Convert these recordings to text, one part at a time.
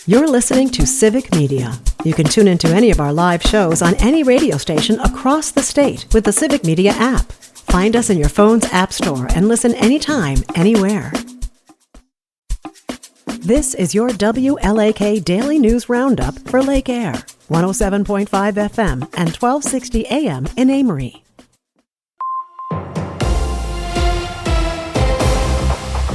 You're listening to Civic Media. You can tune into any of our live shows on any radio station across the state with the Civic Media app. Find us in your phone's app store and listen anytime, anywhere. This is your WLAK Daily News Roundup for Lake Air, 107.5 FM and 1260 AM in Amory.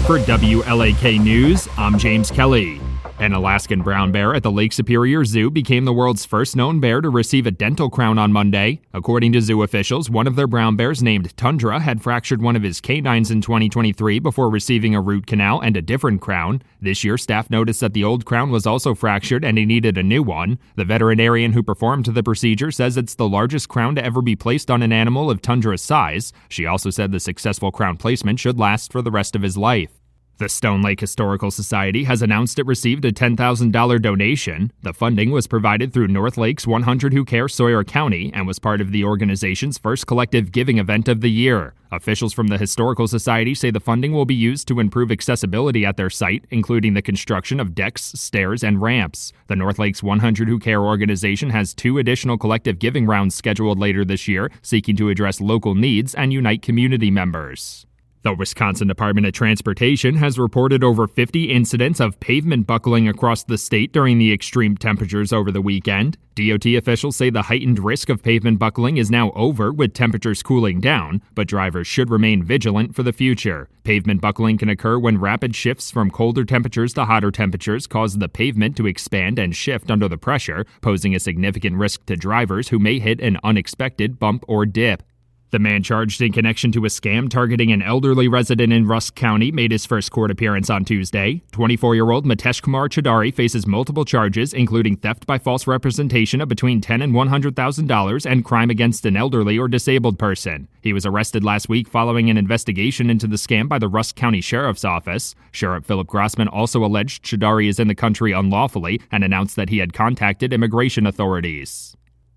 For WLAK News, I'm James Kelly. An Alaskan brown bear at the Lake Superior Zoo became the world's first known bear to receive a dental crown on Monday. According to zoo officials, one of their brown bears named Tundra had fractured one of his canines in 2023 before receiving a root canal and a different crown. This year, staff noticed that the old crown was also fractured and he needed a new one. The veterinarian who performed the procedure says it's the largest crown to ever be placed on an animal of Tundra's size. She also said the successful crown placement should last for the rest of his life. The Stone Lake Historical Society has announced it received a $10,000 donation. The funding was provided through North Lake's 100 Who Care Sawyer County and was part of the organization's first collective giving event of the year. Officials from the Historical Society say the funding will be used to improve accessibility at their site, including the construction of decks, stairs, and ramps. The North Lake's 100 Who Care organization has 2 additional collective giving rounds scheduled later this year, seeking to address local needs and unite community members. The Wisconsin Department of Transportation has reported over 50 incidents of pavement buckling across the state during the extreme temperatures over the weekend. DOT officials say the heightened risk of pavement buckling is now over with temperatures cooling down, but drivers should remain vigilant for the future. Pavement buckling can occur when rapid shifts from colder temperatures to hotter temperatures cause the pavement to expand and shift under the pressure, posing a significant risk to drivers who may hit an unexpected bump or dip. The man charged in connection to a scam targeting an elderly resident in Rusk County made his first court appearance on Tuesday. 24-year-old Mitesh Kumar Chadari faces multiple charges, including theft by false representation of between $10,000 and $100,000 and crime against an elderly or disabled person. He was arrested last week following an investigation into the scam by the Rusk County Sheriff's Office. Sheriff Philip Grossman also alleged Chadari is in the country unlawfully and announced that he had contacted immigration authorities.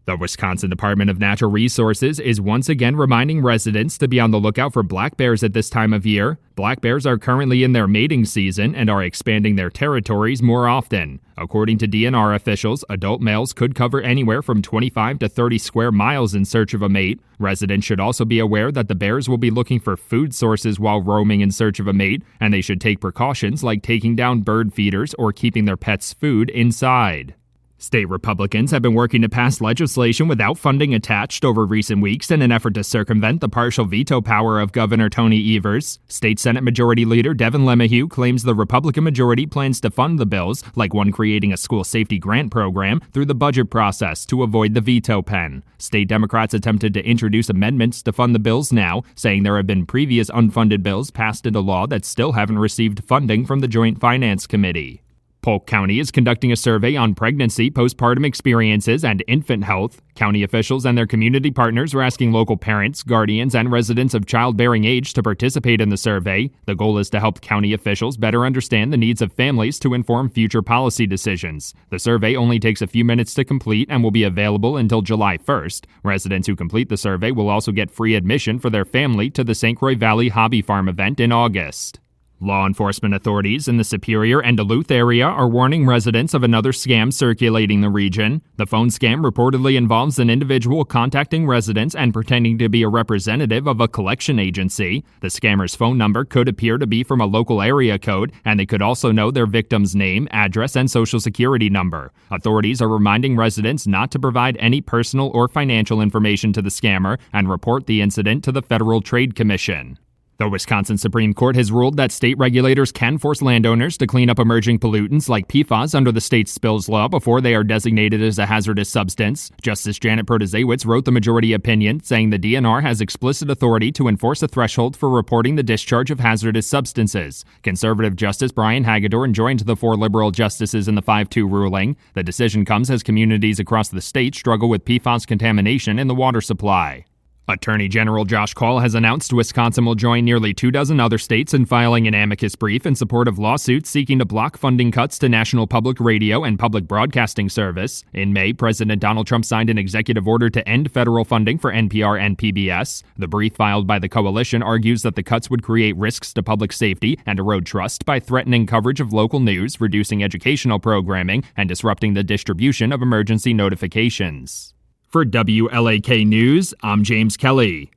The Wisconsin Department of Natural Resources is once again reminding residents to be on the lookout for black bears at this time of year. Black bears are currently in their mating season and are expanding their territories more often. According to DNR officials, adult males could cover anywhere from 25 to 30 square miles in search of a mate. Residents should also be aware that the bears will be looking for food sources while roaming in search of a mate, and they should take precautions like taking down bird feeders or keeping their pets' food inside. State Republicans have been working to pass legislation without funding attached over recent weeks in an effort to circumvent the partial veto power of Governor Tony Evers. State Senate Majority Leader Devin LeMahieu claims the Republican majority plans to fund the bills, like one creating a school safety grant program, through the budget process to avoid the veto pen. State Democrats attempted to introduce amendments to fund the bills now, saying there have been previous unfunded bills passed into law that still haven't received funding from the Joint Finance Committee. Polk County is conducting a survey on pregnancy, postpartum experiences, and infant health. County officials and their community partners are asking local parents, guardians, and residents of childbearing age to participate in the survey. The goal is to help county officials better understand the needs of families to inform future policy decisions. The survey only takes a few minutes to complete and will be available until July 1st. Residents who complete the survey will also get free admission for their family to the St. Croix Valley Hobby Farm event in August. Law enforcement authorities in the Superior and Duluth area are warning residents of another scam circulating the region. The phone scam reportedly involves an individual contacting residents and pretending to be a representative of a collection agency. The scammer's phone number could appear to be from a local area code, and they could also know their victim's name, address, and social security number. Authorities are reminding residents not to provide any personal or financial information to the scammer and report the incident to the Federal Trade Commission. The Wisconsin Supreme Court has ruled that state regulators can force landowners to clean up emerging pollutants like PFAS under the state's spills law before they are designated as a hazardous substance. Justice Janet Protasiewicz wrote the majority opinion, saying the DNR has explicit authority to enforce a threshold for reporting the discharge of hazardous substances. Conservative Justice Brian Hagedorn joined the 4 liberal justices in the 5-2 ruling. The decision comes as communities across the state struggle with PFAS contamination in the water supply. Attorney General Josh Kaul has announced Wisconsin will join nearly 24 other states in filing an amicus brief in support of lawsuits seeking to block funding cuts to National Public Radio and Public Broadcasting Service. In May, President Donald Trump signed an executive order to end federal funding for NPR and PBS. The brief filed by the coalition argues that the cuts would create risks to public safety and erode trust by threatening coverage of local news, reducing educational programming, and disrupting the distribution of emergency notifications. For WLAK News, I'm James Kelly.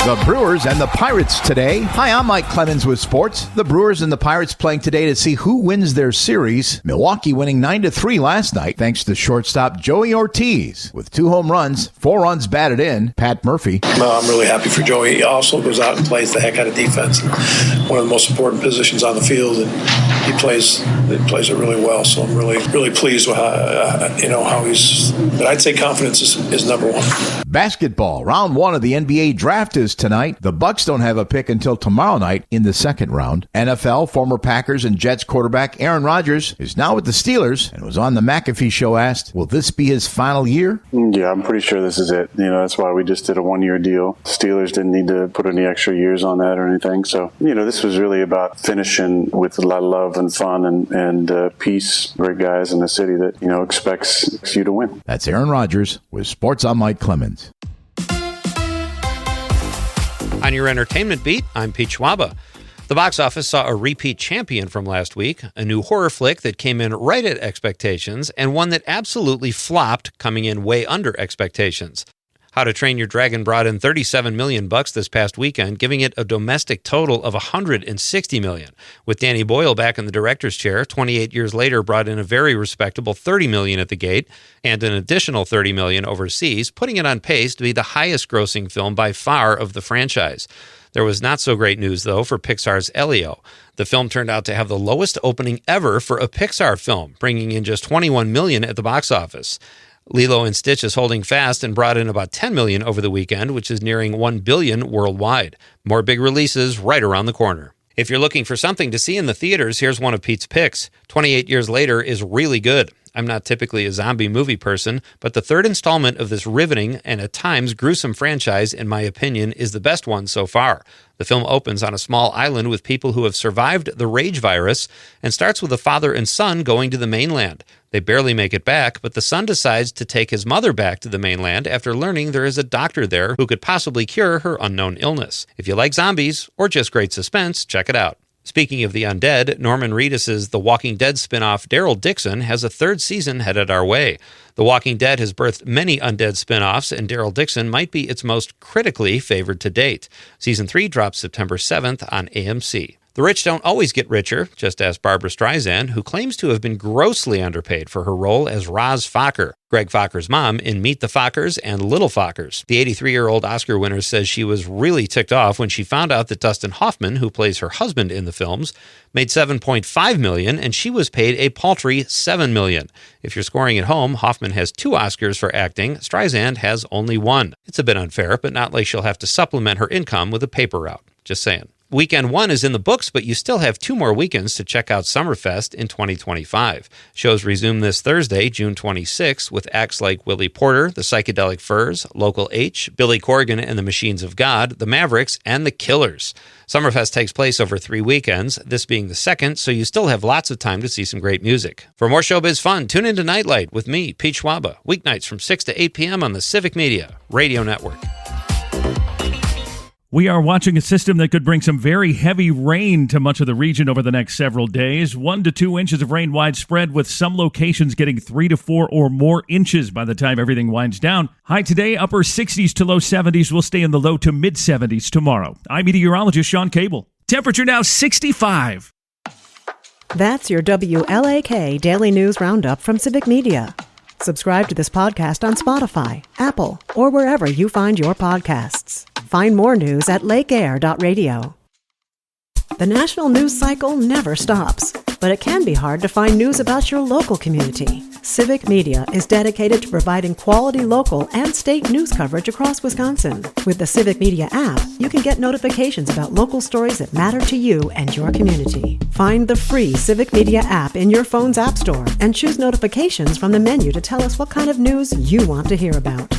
The Brewers and the Pirates today. Hi, I'm Mike Clemens with sports. The Brewers and the Pirates playing today to see who wins their series. Milwaukee winning 9-3 last night thanks to shortstop Joey Ortiz with 2 home runs, 4 runs batted in. Pat Murphy. I'm really happy for Joey. He also goes out and plays the heck out of defense. One of the most important positions on the field, and he plays it really well. So I'm really pleased with how he's. But I'd say confidence is number one. Basketball. Round 1 of the NBA draft is tonight. The Bucks don't have a pick until tomorrow night in the second round. NFL, former Packers and Jets quarterback Aaron Rodgers is now with the Steelers and was on the McAfee show asked, will this be his final year? Yeah, I'm pretty sure this is it. That's why we just did a 1-year deal. Steelers didn't need to put any extra years on that or anything. So, this was really about finishing with a lot of love and fun and peace. Great guys in the city that, expects you to win. That's Aaron Rodgers with Sports. I'm Mike Clemens. On your entertainment beat, I'm Pete Schwaba. The box office saw a repeat champion from last week, a new horror flick that came in right at expectations, and one that absolutely flopped, coming in way under expectations. How to Train Your Dragon brought in $37 million this past weekend, giving it a domestic total of $160 million. With Danny Boyle back in the director's chair, 28 years later brought in a very respectable $30 million at the gate and an additional $30 million overseas, putting it on pace to be the highest-grossing film by far of the franchise. There was not so great news, though, for Pixar's Elio. The film turned out to have the lowest opening ever for a Pixar film, bringing in just $21 million at the box office. Lilo & Stitch is holding fast and brought in about $10 million over the weekend, which is nearing $1 billion worldwide. More big releases right around the corner. If you're looking for something to see in the theaters, here's one of Pete's picks. 28 Years Later is really good. I'm not typically a zombie movie person, but the third installment of this riveting and at times gruesome franchise, in my opinion, is the best one so far. The film opens on a small island with people who have survived the rage virus and starts with a father and son going to the mainland. They barely make it back, but the son decides to take his mother back to the mainland after learning there is a doctor there who could possibly cure her unknown illness. If you like zombies or just great suspense, check it out. Speaking of the undead, Norman Reedus' The Walking Dead spin-off Daryl Dixon has a third season headed our way. The Walking Dead has birthed many undead spin-offs, and Daryl Dixon might be its most critically favored to date. Season 3 drops September 7th on AMC. The rich don't always get richer, just ask Barbra Streisand, who claims to have been grossly underpaid for her role as Roz Fokker, Greg Fokker's mom in Meet the Fockers and Little Fockers. The 83-year-old Oscar winner says she was really ticked off when she found out that Dustin Hoffman, who plays her husband in the films, made $7.5 million, and she was paid a paltry $7 million. If you're scoring at home, Hoffman has 2 Oscars for acting. Streisand has only 1. It's a bit unfair, but not like she'll have to supplement her income with a paper route. Just saying. Weekend 1 is in the books, but you still have 2 more weekends to check out Summerfest in 2025. Shows resume this Thursday, June 26, with acts like Willie Porter, the Psychedelic Furs, Local H, Billy Corgan and the Machines of God, the Mavericks, and the Killers. Summerfest takes place over 3 weekends, this being the second, so you still have lots of time to see some great music. For more showbiz fun, tune into Nightlight with me, Pete Schwaba, weeknights from 6 to 8 p.m. on the Civic Media Radio Network. We are watching a system that could bring some very heavy rain to much of the region over the next several days. 1 to 2 inches of rain widespread, with some locations getting 3 to 4 or more inches by the time everything winds down. High today, upper 60s to low 70s. Will stay in the low to mid 70s tomorrow. I'm meteorologist Sean Cable. Temperature now 65. That's your WLAK Daily News Roundup from Civic Media. Subscribe to this podcast on Spotify, Apple, or wherever you find your podcasts. Find more news at lakeair.radio. The national news cycle never stops, but it can be hard to find news about your local community. Civic Media is dedicated to providing quality local and state news coverage across Wisconsin. With the Civic Media app, you can get notifications about local stories that matter to you and your community. Find the free Civic Media app in your phone's app store and choose notifications from the menu to tell us what kind of news you want to hear about.